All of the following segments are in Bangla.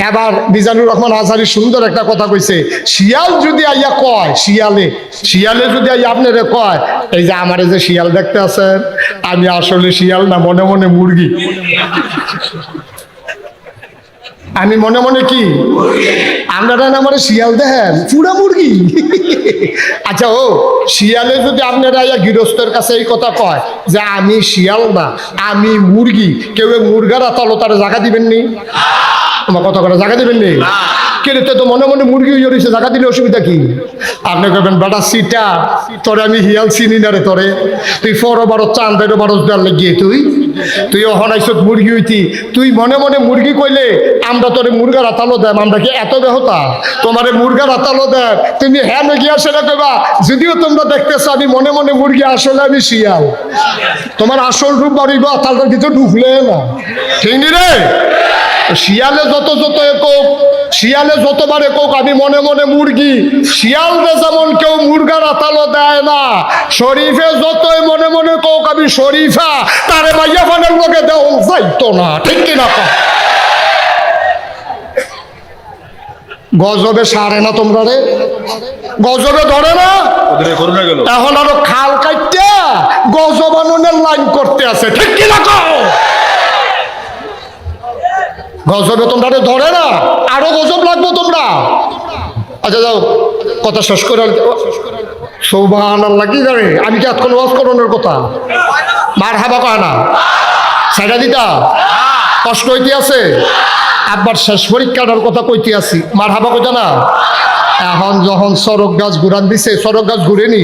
এবার মিজানুর রহমান আজহারি সুন্দর একটা কথা কইছে, শিয়াল যদি আইয়া কয়, শিয়ালে যদি আইয়া আপনারে কয় এই যে আমার এই যে শিয়াল দেখতে আছেন, আমি আসলে শিয়াল না, মনে মনে মুরগি। আমি মনে মনে কি, আপনারা না আমার শিয়াল দেখেন, পুরা মুরগি। আচ্ছা, ও শিয়ালে যদি আপনারা গৃহস্থের কাছে এই কথা কয় যে আমি শিয়াল না, আমি মুরগি, কেউ মুরগার তারে জায়গা দিবেন নি? আমার কথা করে জায়গা দিবেন নি? কেন তো মনে মনে মুরগি হয়ে রয়েছে, জায়গা দিলে অসুবিধা কি? আপনি কবেন বেটা সিটা, তোরে আমি হিয়াল চিনি না রে, তোরে তুই 12 চাঁদ 12 দেওয়ার লেগিয়ে তুই হনাইছ মুরগি হইতি, তুই মনে মনে মুরগি কইলে আমরা তোরে মুরগার আতালো দেয়, আমরা কি এত বেহতা তোমারে মুরগার আতালো দেয়? তুমি হ্যাঁ গিয়া সেটা কইবা, যদিও তোমরা দেখতেছো আমি মনে মনে মুরগি, আসলে আমি শিয়াল। তোমার আসল রূপ বাড়িব আতালটার ভিতরে ঢুকলে না, ঠিক নি রে? শিয়ালে শিয়ালে যতবারে কোক আমি মনে মনে মুরগি, শিয়ালরে যেমন কেউ মুরগার আতালো দেয় না, শরীফে যতই মনে মনে কোক আমি শরীফা, তারে মাইয়া ফানের লোকে দেও যাইতো না, ঠিক কিনা? গজবে সারে না তোমরা রে, গজবে ধরে না, এখন আরো খাল কাটতে গজবাননের লাইন করতে আছে, ঠিক কিনা? গজবে তোমরা ধরে না, আরো গজব লাগবো তোমরা। আচ্ছা যাও, কথা শেষ করে সুবহানাল্লাহ কি জানে, আমি কি এতক্ষণ ওয়াজ করানোর কথা? মারহাবা কয় না, সাইডা দিতা কষ্ট হইতে আছে। আবার শেষ পরীক্ষাটার কথা কইতে আছি, মারহাবা কইতা না। এখন যখন সড়ক গাছ ঘুরান দিছে, সড়ক গাছ ঘুরেনি,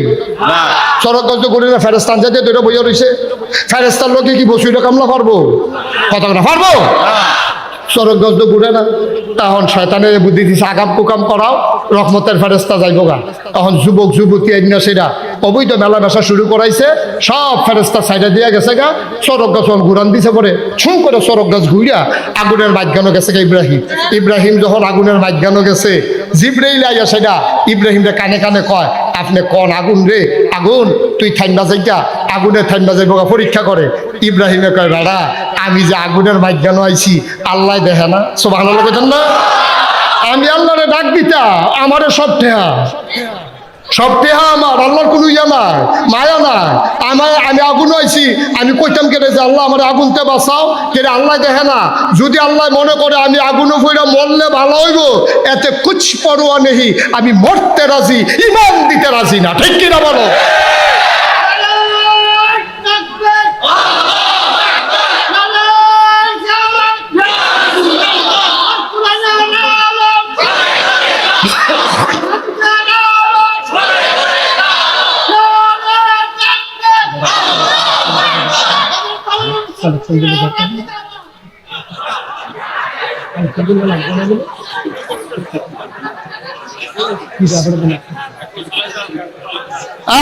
সড়ক গাছ তো ঘুরে না, ফেরেস্তান যাতে দুটো বইয়া রয়েছে, ফেরেস্তার লোকে কি বসুইটা কামলা পারবো? কথা না পারবো? সড়ক গাছ তো ঘুরে না, তখন শয়তানের বুদ্ধি দিছে আগাম কুকাম করাও, রহমতের ফেরেস্তা যাইবো গা। তখন যুবক যুবতী আইনা সেটা অবৈধ মেলামেশা শুরু করাইছে, সব ফেরেস্তা সাইডে দিয়ে গেছে গা। সড়ক গাছ ঘুরান দিছে পরে ছুঁ করে সড়ক গাছ ঘুরিয়া আগুনের মাঝখানো গেছে গা ইব্রাহিম যখন আগুনের মাঝখানো গেছে, জিব্রাইল আইয়া সেটা ইব্রাহিমরে কানে কানে কয়, আপনি কন আগুন রে, আগুন তুই ঠান্ডা যাইটা, আগুনের ঠান্ডা যাইবো গা, পরীক্ষা করে। ইব্রাহিমে কয়, বেড়া আমি যে আগুনের মাঝখানো আইছি আল্লাহ দেখে না? সুবহানাল্লাহ বলেন না? আমি আল্লাহরে ডাক দিতা, আমারে সব ঠেহা আমার, আল্লাহর কোনো ইয়া নাই, মায়া নাই। আমি আগুন হয়েছি, আমি কইতাম কেটে যে আল্লাহ আমার আগুনতে বাঁচাও, কেটে আল্লাহ দেখে না। যদি আল্লাহ মনে করে আমি আগুনে ফইরা মরলে ভালো হইব, এতে কুছ পরোয়া নেই, আমি মরতে রাজি, ইমান দিতে রাজি না, ঠিক কিনা বলো?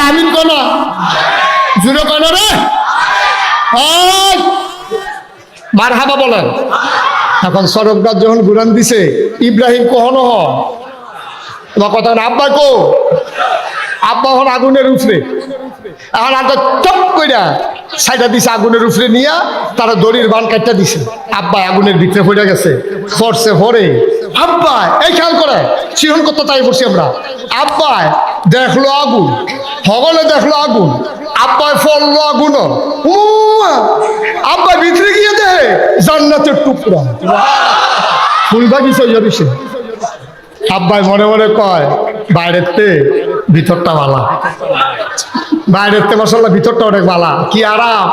আমিন কোন জুড়ে কেন রে, মারহাবা বলেন। এখন সড়ক গাছ যখন ঘুরান দিছে, ইব্রাহিম কখনো তোমার কথা না, আব্বা কো, আব্বা হন আগুনের উপরে, এখন আটা চপ কইরা সাইডা দিছে আগুনের উপরে নিয়া, তারা দড়ির বান কাটটা দিছে। আব্বা আগুনের ভিতরে পড়ে গেছে, ফরছে ভরে। আব্বা এই খেয়াল করে চিহন করতে তাই বসছি আমরা। আব্বা দেখলো আগুন, হগলে দেখলো আগুন, আব্বায় ফললো আগুন, আব্বা ভিতরে গিয়ে দেয় জান্নাতের টুকরা, ফুল বাগিচা যাবিছে। আব্বাই মনে মনে কয়, বাইরের তে ভিতরটা বালা, বাইরের তে মাশাআল্লাহ ভিতরটা অনেক বালা, কি আরাম,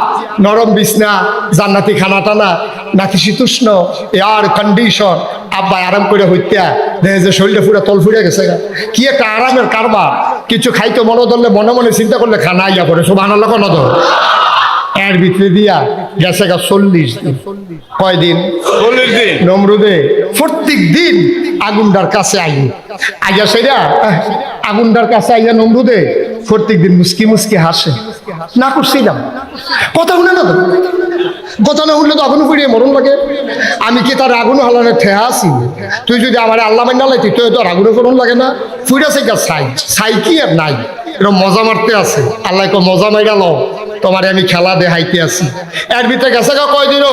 নরম বিছনা, জান্নাতি খানা টানা, নাতিশীতোষ্ণ এয়ার কন্ডিশন। আব্বাই আরাম করে হইত্যা দেখে যে শরীরটা পুরো তল ফুড়ে গেছে, কি একটা আরামের কারবার। কিছু খাইতে মনে ধরলে মনে মনে চিন্তা করলে খানা ইয়া করে, সুবহানাল্লাহ কোন ধর। এর ভিতরে দিয়া গেছে গা 40 দিন। কয়দিন? 40 দিন। নমরুদে প্রত্যেক দিন আগুনটার কাছে আইয়া সেটা আগুনটার কাছে আইয়া নমরুদে প্রত্যেক দিন মুস্কি মুস্কি হাসে। না করছিলাম কথা শুনে না, তো কথা না শুনলে তো আগুন ফুড়িয়ে মরণ লাগে। আমি কি তার আগুন হালানে ঠেহা আছি? তুই যদি আমার আল্লাহ মাইনা লাইতি তুই তো আগুনে ফোরন লাগে না, ফুড়া সেই ছাই কি আর নাই। এরকম মজা মারতে আছে। আল্লাহ কো মজা মাইরা লও, তোমারে আমি খেলা দেখাইতে আছি। এর ভিতরে গেছে কয়দিন?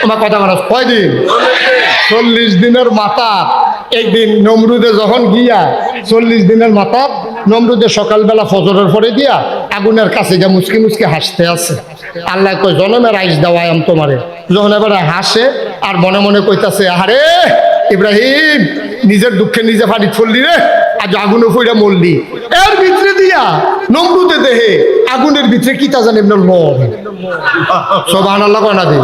তোমার কথা মানুষ কয়দিন? 40 দিনের মাথা। একদিন নমরুদে যখন গিয়া 40 দিনের মাথা নমরুদে সকালবেলা ফজরের পরে দিয়া আগুনের কাছে গিয়া মুচকি মুচকি হাসতে আছে। আল্লাহ কই জনমের আইস দেওয়াম তোমারে। যখন এবারে হাসে আর মনে মনে কইতাছে, আরে ইব্রাহিম নিজের দুঃখে নিজে ফাড়ি ফললি রে, আজ আগুনে ফইরা মরলি। এর ভিতরে দিয়া নমরুদে দেহে আগুনের ভিতরে কি তা জানি লড়। সুবহানাল্লাহ কয় না দিন।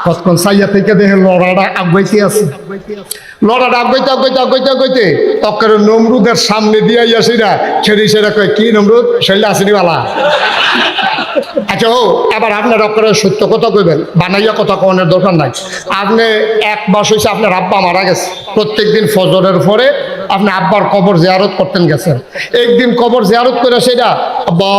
কতক্ষণ সাইয়া থেকে দেখে লড়াটা আগাইতে আছে। লড়াটা আগাইতে তখন নমরুদের সামনে দিয়ে আসিরা ছেড়ে সেরা কয়, কি নমরুদ শরীরে আসেনি বালা? আচ্ছা ও এবার আপনার আপনারা সত্য কথা কইবেন, বানাইয়া কথা কনের দরকার নাই। আপনি 1 মাস হয়েছে আপনার আব্বা মারা গেছে, প্রত্যেকদিন ফজরের পরে আপনি আব্বার কবর জিয়ারত করতেন গেছেন। একদিন কবর জিয়ারত করে সেটা আব্বা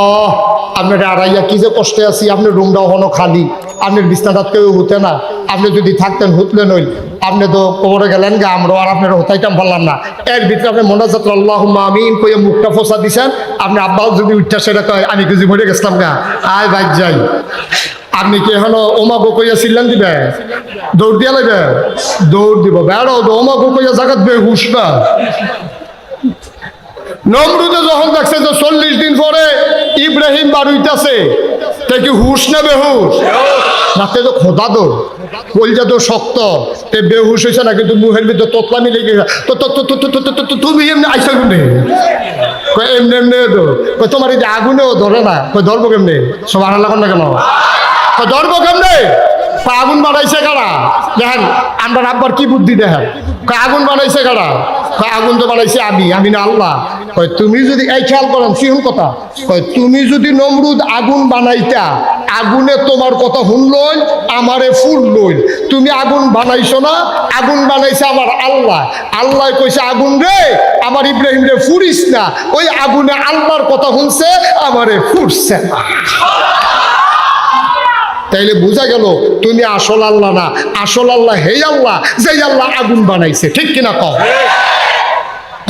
আপনার আড়াইয়া কি যে কষ্টে আছি, আপনার রুমটাও হনো খালি, আপনার বিছনাটা কেউ হতে না, আপনি যদি থাকতেন হুতলেন হইল, আপনি তো কবরে গেলেন গা, আমরাও আর আপনার হতাইতাম পারলাম না। এর ভিতরে আপনি মোনাজাত আল্লাহুম্মা আমিন কইয়া মুখটা ফোসা দিছেন। আপনি আব্বাও যদি উঠটা সেটা কয় আমি কিছু মরে গেছিলাম গা, আয় বাইক যাই। আপনি কি এখনো ওমাগো কইয়া চিল্লান দিবে? দৌড় দিয়া লাগবে? দৌড় দিব বেড়াও তো ওমাগো কইয়া জাগাত বেহুশ না। নমরুদে যখন দেখছে যে 40 দিন পরে ইব্রাহিম বাড়ুইতেছে, তে কি হুশ না বেহুশ? রাতে তো খোদা দো কলজা তো শক্ত, তে বেহুশ হয়েছে না, কিন্তু মুহের ভিতরে তোতলামি লেগে তো তুমি এমনি আইসা গুনে এমনি এমনি তো তোমার এই যে আগুনেও ধরে না, ধরবো কেমনে? সুবহানাল্লাহ না কেন? ধরবো কেমনে? আগুন বানাইছে কারা? দেখেন আমরা আব্বার কি বুদ্ধি দেখেন। আগুন বানাইছে কারা? আগুন তো বানাইছে আমি না আল্লাহ। তুমি যদি এই খেয়াল করেন সিহন কথা, তুমি যদি নমরুদ আগুন বানাইতা, আগুনে তোমার কথা শুনলই, আমারে ফুল লইল। তুমি আগুন বানাইছো না, আগুন বানাইছে আমার আল্লাহ। আল্লাহ কইছে আগুন রে আমার ইব্রাহিম রে ফুরিস না, ওই আগুনে আল্লাহর কথা শুনছে, আমারে ফুরছে না। তাইলে বোঝা গেল তুমি আসল আল্লাহ না, আসল আল্লাহ হেই আল্লাহ যেই আল্লাহ আগুন বানাইছে। ঠিক কিনা কও?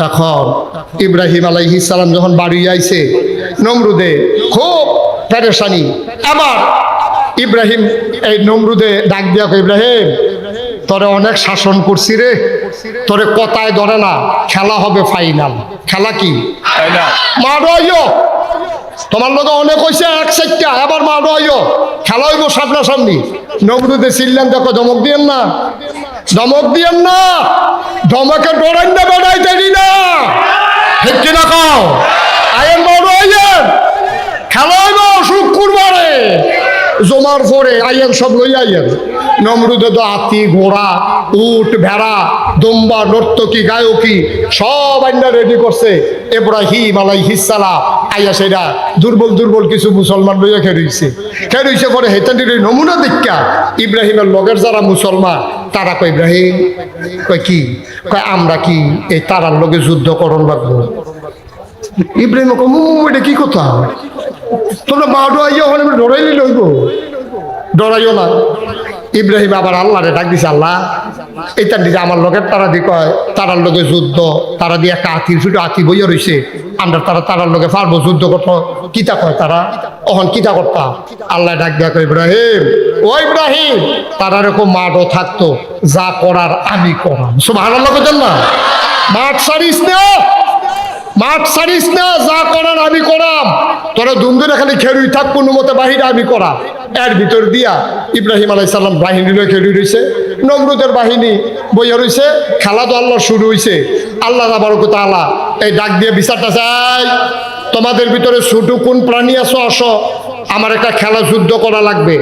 এখন ইব্রাহিম আলাইহিস সালাম যখন বাড়ি আইছে, নমরুদে খুব পেরেশানি। আবার ইব্রাহিম এই নমরুদে ডাক দিয়া কয়, ইব্রাহিম তোরে অনেক শাসন করছি রে, তোরে কথায় ধরে না, খেলা হবে ফাইনাল। খেলা কি? মারো, তোমার লোক অনেক হয়েছে 1 সাইডটা, আবার মারো, খেলা হইব সামনাসামনি। নমরুদে চিল্লেন, দেখো ধমক দিয়েন না, ধমক দিয়েন না, ধমকে ডরাই না, বেড়াই দেরি না। ঠিক কিনা কও? আয়েন মারো, আইয়েন খেলা হইব শুক্রবারে জমার পরে, আইয়েন সব লই আইয়েন। নমরুদে তো হাতি ঘোড়া উট ভেড়া দুম্বা নর্তকী গায়কী সব আইনা রেডি করছে। ইব্রাহিম আলাইহিস সালাম আইয়া সেটা দুর্বল দুর্বল কিছু মুসলমান লইয়া খেরইছে পরে হেতানির নমুনা দীক্ষা ইব্রাহিমের লগের যারা মুসলমান তারা কয়, ইব্রাহিম কয় কি? কয় আমরা কি এই তারার লগে যুদ্ধ করণ লাগবো? ইব্রাহিম এটা কি কথা? তোমরা মাঠো আইয়া ওখানে ডরাইলে লইব, ডরাইও না। ইব্রাহিম আবার আল্লাহরে ডাক দিছে, আল্লাহ এইটার দিকে আমার লোকের তারা দি কয় তারার লোকে যুদ্ধ, তারা দিয়ে একটা আতি বইয়া রয়েছে, আমরা তারার লোকে পারবো যুদ্ধ করতো? কিতা কয় তারা? অহন কিতা করতাম? আল্লাহ ডাক দিয়া কয়, ইব্রাহিম ও ইব্রাহিম তারা এরকম মাঠও থাকতো, যা করার আমি করাম। সুবহানাল্লাহ বলেন না? মাঠ ছাড়িস না, মাঠ ছাড়িস না, যা করার আমি করাম। তোরা দুমদুরে খালি খেরুই থাক, কোনো মতে বাহিরে আমি করাম। এর ভিতর দিয়া ইব্রাহিম আলাইহিস সালাম বাহিনী লয়ে খেলুই রয়েছে, নমরুদের বাহিনী বইয়া রয়েছে। খেলা তো আল্লাহ শুরু হয়েছে। আল্লাহ তাবারক ওয়া তাআলা এই ডাক দিয়ে বিচারটা চাই, তোমাদের ভিতরে ছোট কোন প্রাণী আছো, আসো, আমার একটা খেলা যুদ্ধ করা লাগবে।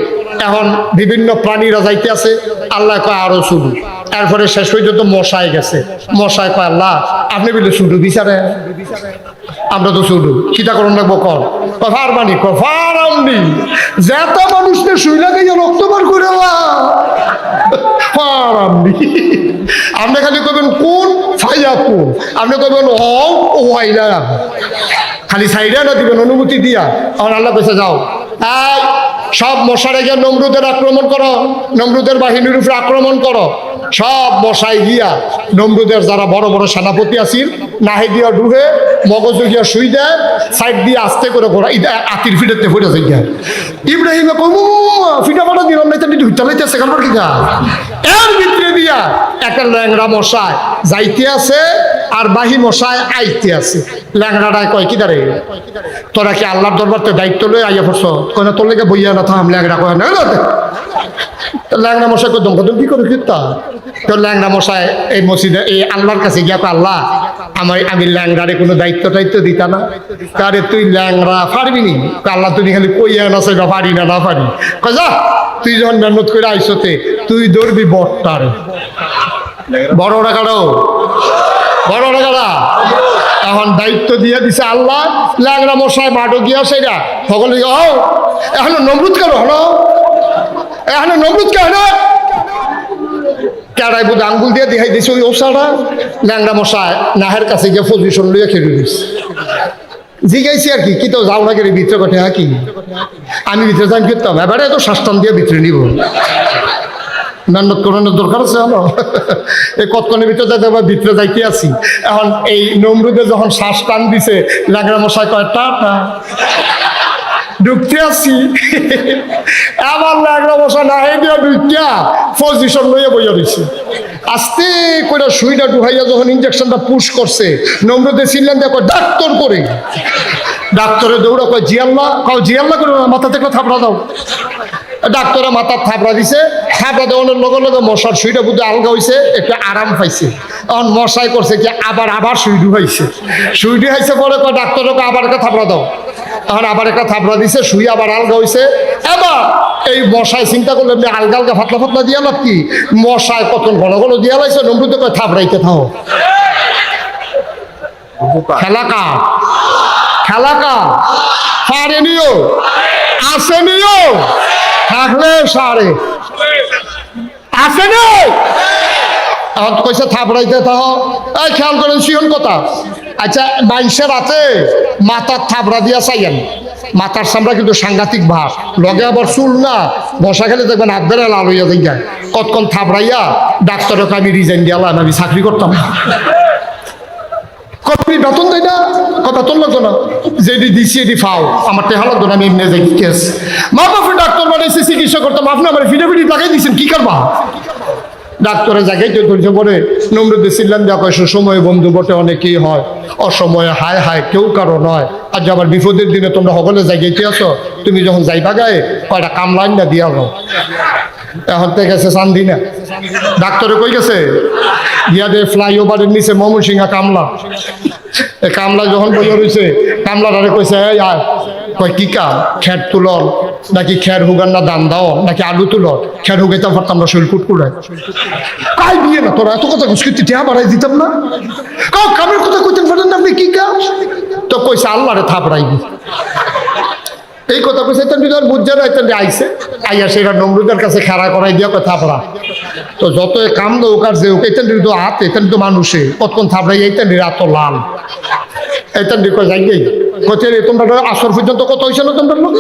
এখন বিভিন্ন প্রাণীরা যাইতে আছে, আল্লাহ কয় আরো শুরু। এরপরে শেষ পর্যন্ত মশায় গেছে। মশায় কয়, আল্লাহ আপনি বলে শুরু বিচারে, আমরা তো শুরু কিতা করুন লাগবো কর। কথার মানি কফার আমনি যেত মানুষকে শুইলা গিয়ে রক্ত বার করে আপনি খালি কবেন কোন ফাইয়া কোন, আপনি কবেন ও আইলা, খালি সাইডে না দিবেন অনুমতি দিয়া। আমার আল্লাহ কইছে যাও, সব মশারে গিয়ে নমরুদের আক্রমণ করো, নমরুদের বাহিনীর উপরে আক্রমণ করো। সব মশাই গিয়া নমরুদের যারা বড় বড় সেনাপতি আছিল নাহি দিয়া ডুহে মগজ গিয়া শুই দেয়, সাইড দিয়ে আস্তে করে ঘোরা এটা আতির ফিটাতে ফুটে যাই গিয়া। ইব্রাহিমে কম ফিটা ফাটা দিলাম না, তাহলে ঢুকতে লাইতেছে কেন কি যা এর ভিতরে দিয়া একটা ল্যাংড়া মশায় যাইতে আছে আর বাহি মশায় আইতে আছে। ল্যাংড়াটায় কয় কি দাঁড়ে তোরা কি আল্লাহর দরবারতে দায়িত্ব লয়ে আইয়া পড়ছ, কয় না তোর লেগে বইয়া না থাম। ল্যাংড়া কয় না ল্যাংড়া মশাই কয় দমকদম কি করে ফিরতা। তো ল্যাংড়া মশাই এই মসজিদে এই আল্লাহর কাছে গিয়া কয় আল্লাহ আমি ল্যাংড়ারে কোনো দায়িত্ব টাইত্ব দিতা না, কারে তুই ল্যাংড়া পারবি নি। আল্লাহ তুমি খালি কইয়া না সেটা পারি না না পারি। কয় যা তুই যখন মেহনত করে আইসতে তুই ধরবি বটটারে। বড় টাকাটাও বড় টাকাটা এখন দায়িত্ব দিয়ে দিছে আল্লাহ। ল্যাংড়া মশাই মাঠও গিয়া সেটা সকলে এখনো নমরুদ কেন হলো, এখনো নমরুদ কেন কেড়াই বুধ আঙ্গুল দিয়ে দেখাই দিছে ওই ওষাটা। ল্যাংড়া মশাই নাহের কাছে গিয়ে পজিশন লইয়া খেলে দিস জিগাইছি আর কি তো যাও না গেলে ভিতরে কটে হ্যাঁ কি আমি ভিতরে যাই ফিরতাম এবারে তো শাস্তান দিয়ে ভিতরে নিব। মেহনত করানোর দরকার আছে হলো এই কতক্ষণের ভিতরে যাইতে আবার ভিতরে যাইতে আছি। এখন এই নমরুদে যখন শ্বাস টান দিছে ল্যাংড়া মশাই কয় টাটা ঢুকতে আসছি। আমার ল্যাংড়া মশাই না হে দিয়া ঢুকিয়া পজিশন লইয়া বইয়া দিছে। আস্তে করে সুইটা ঢুকাইয়া যখন ইঞ্জেকশনটা পুশ করছে নমরুদে ছিলেন দেখো ডাক্তার করে ডাক্তারে দৌড়া কয় জিয়াল্লা জিয়াল্লা করে মাথা থেকে থাপড়া দাও। ডাক্তারে মাথার থাপড়া দিছে, থাপড়া দেওয়ানোর লগে লগে মশার সুইটা বুঝে আলগা হয়েছে, একটু আরাম পাইছে। এখন মশাই করছে কি আবার সুই ঢুকাইছে, সুই ঢুকাইছে পরে কয় ডাক্তারকে আবার একটা থাপড়া দাও। এখন আবার একটা থাপড়া দিছে, সুই আবার আলগা হয়েছে। এবার এই মশাই চিন্তা করলে এমনি আলগা আলগা ফাতলা ফাতলা দিয়া লাভ কি, মশাই কখন ঘন ঘন দিয়া লাইছে। নমরুদে কয় থাপড়াইতে থাও। খেলাকা খেলাকা পারেনিও আসেনিও থাকলে সারে আসেনি। এখন কইছে থাপড়াইতে থাও। এই খেয়াল করেন শিহন কথা। আচ্ছা মানুষের রাতে মাথার থাপড়া দিয়া চাইয়েন, মাথার সামরা কিন্তু সাংঘাতিক ভাব লগে আবার চুল না বসা খেলে দেখবেন হাত ধরে লাল হইয়া যায়। কতক্ষণ থাপড়াইয়া ডাক্তারকে আমি রিজাইন দিয়ালাম, আমি চাকরি করতাম না। কপি বেতন দেয় না, বেতন লাগতো না, যেটি দিছি এটি ফাও আমার টেহা লাগতো না, আমি এমনি যাই কেস মা বাপের ডাক্তার বানাইছে চিকিৎসা করতাম, আপনি আমার ফিটাফিটি লাগাই দিয়েছেন কি করবা। ডাক্তারের জায়গায় তো ধৈর্য করে নমরুদে ছিলেন দেখো সময়ে বন্ধু বটে অনেকেই হয়, অসময়ে হায় হায় কেউ কারো নয়। আর যে আবার বিপদের দিনে তোমরা সকলে জায়গাইতে আসো, তুমি যখন যাইবা গায়ে কয়টা কামলাইন না দিয়া যাও। এখন তো গেছে চান্দিনা, ডাক্তারে কই গেছে ইয়াদে ফ্লাইওভারের নিচে ময়মনসিংহা কামলা। কামলা যখন বইয়া রয়েছে কামলাটারে কইছে আয়, কয় কি কাম খের তুলন নাকি খের হুগার না দান দাও নাকি আলু তুলন, খের হুগাইতাম পারতাম না শরীর কুটকুড়ায়। কাই দিয়ে না তোরা এত কথা ঘুষকিতে টেহা বাড়াই দিতাম না, কাউ কামের কথা কইতেন পারেন না আপনি কি কাম। তো কইছে আল্লাহরে থাপড়াইবি, এই কথা কইছে বুঝছে না আইসে আইয়া সেটা নমরুদের কাছে খাড়া করাই দিয়া কয় থাপড়া। তো যত কাম দোক আর যে এতেন তো হাত এতেন তো মানুষে কতক্ষণ থাপড়াই এইতেন রাত লাল এইতেন কয় যাই গেই কত তোমরা আসর পর্যন্ত কত হয়েছে না তোমরা লোক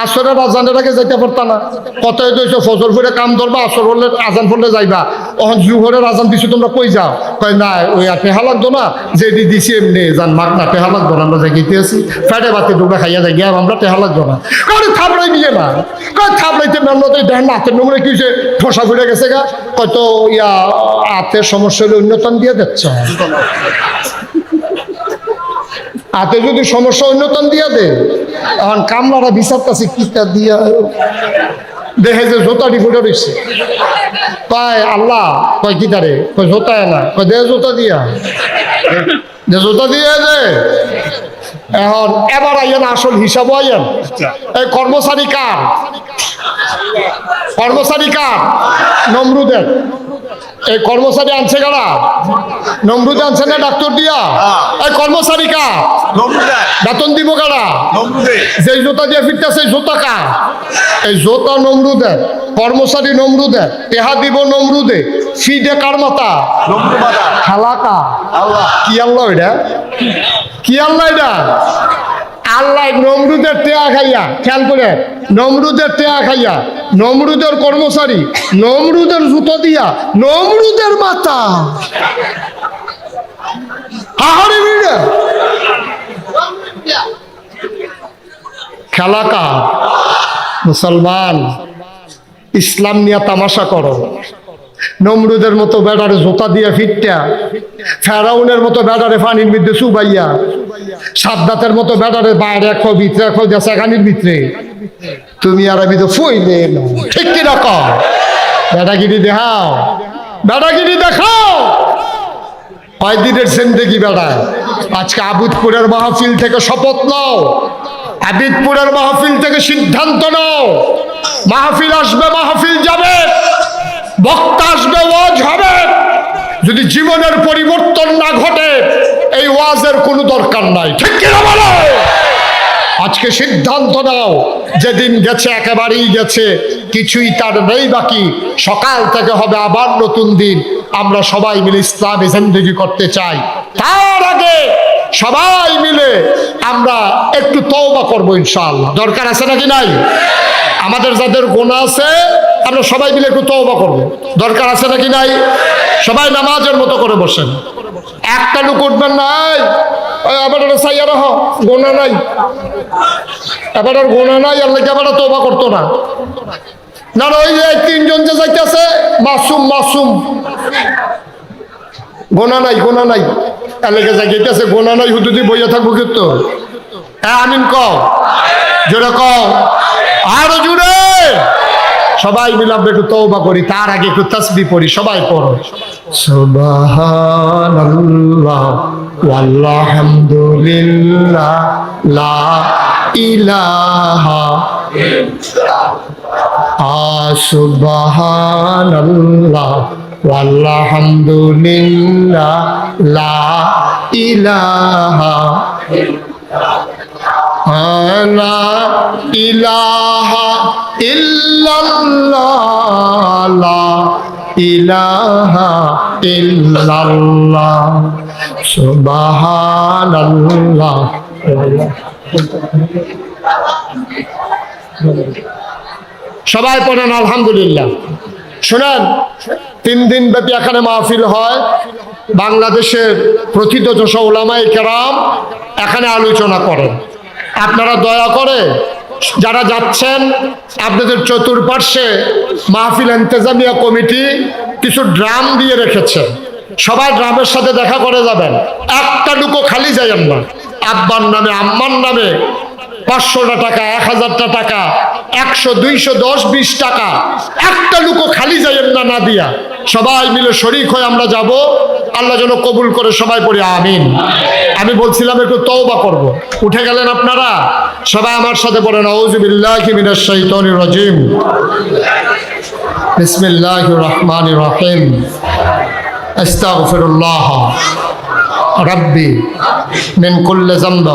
আসরের আজানের আগে যাইতে পারতা না, কত হয়েছে ফজর ফুরে কাম ধরবা আসর হলে আজান পড়লে যাইবা, অহন জুহরের আজান দিছি তোমরা কই যাও, কয় না ওই আর টেহা লাগতো না যেটি দিছি এমনি যান মাক না টেহা লাগতো না, আমরা জায়গাইতে আছি ফ্যাটে বাতি ডুবরা খাইয়া যাই গিয়ে আমরা টেহা লাগতো না। কারণ থাপড়াই দিয়ে না, কয় থাপড়াইতে মেমনতে দেন না হাতের নমুনে কি হয়েছে ঠসা ফুটে গেছে গা, কত ইয়া হাতের সমস্যা হলে উন্নতন দিয়ে দিচ্ছে। হাতে যদি সমস্যা উন্নতন দিয়া দে এখন কামলারা বিচার কাছে কিতা দিয়া দেখে যে জোতাটি ফুটে রয়েছে, কয় আল্লাহ কয় কিতারে কয় জোতায় না, কয় দে জোতা দিয়া যে জোতা দিয়ে দে। এখন এবার আইয়েন আসল হিসাব আইয়েন, এই কর্মচারী কার, কর্মচারী কার নমরুদের। এই কর্মচারী আনছে কারা, নমরুদ আনছে না ডাক্তার দিয়া, এই কর্মচারী কার বেতন দিব কারা, যে জোতা দিয়ে ফিরতেছে জোতা কার, এই জোতা নমরুদের, কর্মচারী নমরুদের, টেহা দিব নমরুদে, ফিডে কার মাথা খালা কা কি আল্লাহ এটা, কি আল্লাহ এটা আল্লাহ নমরুদের টেয়া খাইয়া, খেয়াল করে নমরুদের টেয়া খাইয়া, নমরুদের কর্মচারী, নমরুদের জুতো দিয়া, নমরুদের মাথা হাহারে খেলা কার? মুসলমান। ইসলাম নিয়ে তামাশা করো। নমরুদের মতো বেড়ারে জোতা দিয়ে ফিটটা, ফেরাউনের মতো বেড়ারে পানির মধ্যে চুবাইয়া, সাদ্দাতের মতো বেড়ারে বাইরে রাখো ভিতরে রাখো দেশাখানির ভিতরে, তুমি আর আমি তো ফইলে না। ঠিক কিনা কও? বেড়াগিরি দেখাও, বেড়াগিরি দেখাও। কয়দিনের জিন্দেগি বেড়ায়। আজকে আবিদপুরের মাহফিল থেকে শপথ নাও, আবিদপুরের মাহফিল থেকে সিদ্ধান্ত নাও। মাহফিল আসবে, মাহফিল যাবে, বক্তা আসবে, ওয়াজ হবে। যদি জীবনের পরিবর্তন না ঘটে এই ওয়াজের কোনো দরকার নাই। ঠিক কিনা বলো? আজকে সিদ্ধান্ত নাও, যেদিন গেছে একেবারেই গেছে, কিছুই তার নেই বাকি। সকাল থেকে হবে আবার নতুন দিন। আমরা সবাই মিলে ইসলামে জিন্দেগি করতে চাই। তার আগে সবাই মিলে আমরা একটু তওবা করবো ইনশাআল্লাহ। দরকার আছে নাকি নাই? আমাদের যাদের গুনাহ আছে আমরা সবাই মিলে একটু তওবা করবো। দরকার আছে নাকি নাই? সবাই নামাজের মতো করে বসেন, একটা লোক উঠবেন নাই। এবার চাইয়া রহ গোনা নাই, এবার আর গোনা নাই, আল্লাহ এবার তওবা করতো না। না ওই যে তিনজন যে যাইতেছে মাসুম, মাসুম, গোনা নাই, গোনা নাই, এলাকা যাইতেছে গোনা নাই, হুদুদি বইয়া থাকবো কিন্তু। আমিন কও, জোরে কও, আরো জোরে। সবাই মিলাম একটু তওবা করি। তার আগে একটু তাসবিহ পড়ি। সবাই পড়ো সুবহানাল্লাহ ওয়ালহামদুলিল্লাহ লা ইলাহা ইল্লাল্লাহ সুবহানাল্লাহ ওয়ালহামদুলিল্লাহ লা ইলাহা লা ইলাহা ইল্লাল্লাহ লা ইলাহা ইল্লাল্লাহ সুবহানাল্লাহ। সবাই পড়েন আলহামদুলিল্লাহ। শোনেন, 3 দিন ব্যাপী এখানে মাহফিল হয়। বাংলাদেশের প্রথিতযশ উলামায়ে কেরাম এখানে আলোচনা করেন। আপনারা দয়া করে যারা যাচ্ছেন, আপনাদের চতুর্পার্শ্বে মাহফিল ইন্তেজামিয়া কমিটি কিছু ড্রাম দিয়ে রেখেছে। সবাই ড্রামের সাথে দেখা করে যাবেন। একটা লুকো খালি যাইয়েন না। আব্বার নামে, আম্মার নামে 500টা টাকা, 1000টা টাকা, 100, 200, 10, 20 টাকা, একটা লুকো খালি যাইয়েন না, না দিয়া। সবাই মিলে শরীক হয়ে আমরা যাব। আল্লাহ যেন কবুল করে। সবাই পড়ি আমিন। আমি বলছিলাম একটু তওবা করব। উঠে গেলেন আপনারা? সবাই আমার সাথে পড়েন আউযু বিল্লাহি মিনাশ শাইতানির রাজিম বিসমিল্লাহির রহমানির রহিম আস্তাগফিরুল্লাহ রাব্বি মিন কুল্লি যামব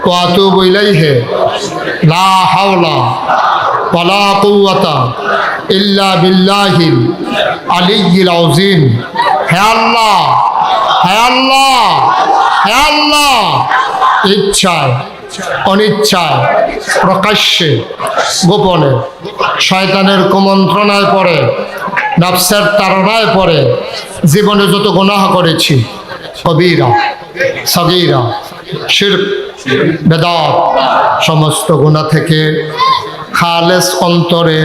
ওয়া আতুবু ইলাইহি লা হাওলা ওয়ালা কুওয়াতা ইল্লা বিল্লাহিল আলিয়্যিল আযীম। হে আল্লাহ, হে আল্লাহ, হে আল্লাহ, ইচ্ছায় অনিচ্ছায়, প্রকাশ্যে গোপনে, শয়তানের কুমন্ত্রণায় পড়ে, নফসের তাড়নায় পড়ে জীবনে যত গুনাহ করেছি, কবিরা সগীরা শিরক বেদাত, সমস্ত গুনাহ থেকে খালেস অন্তরে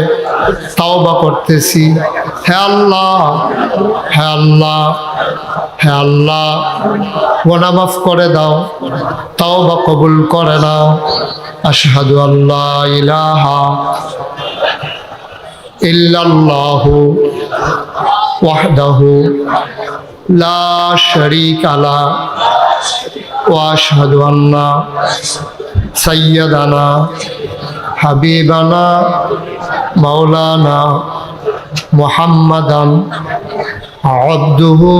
তওবা করতেছি। হে আল্লাহ, হে আল্লাহ, হে আল্লাহ, গুনাহ মাফ করে দাও, তওবা কবুল করে নাও। আশহাদু আল্লা ইলাহা ইল্লাল্লাহু ওয়াহদাহু লা শারীকা লাহু ওয়া আশহাদু আন্না সাইয়্যিদানা হাবিবানা মাওলানা মুহাম্মাদান আবদুহু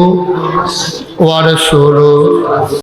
ওয়া রাসূলুহু।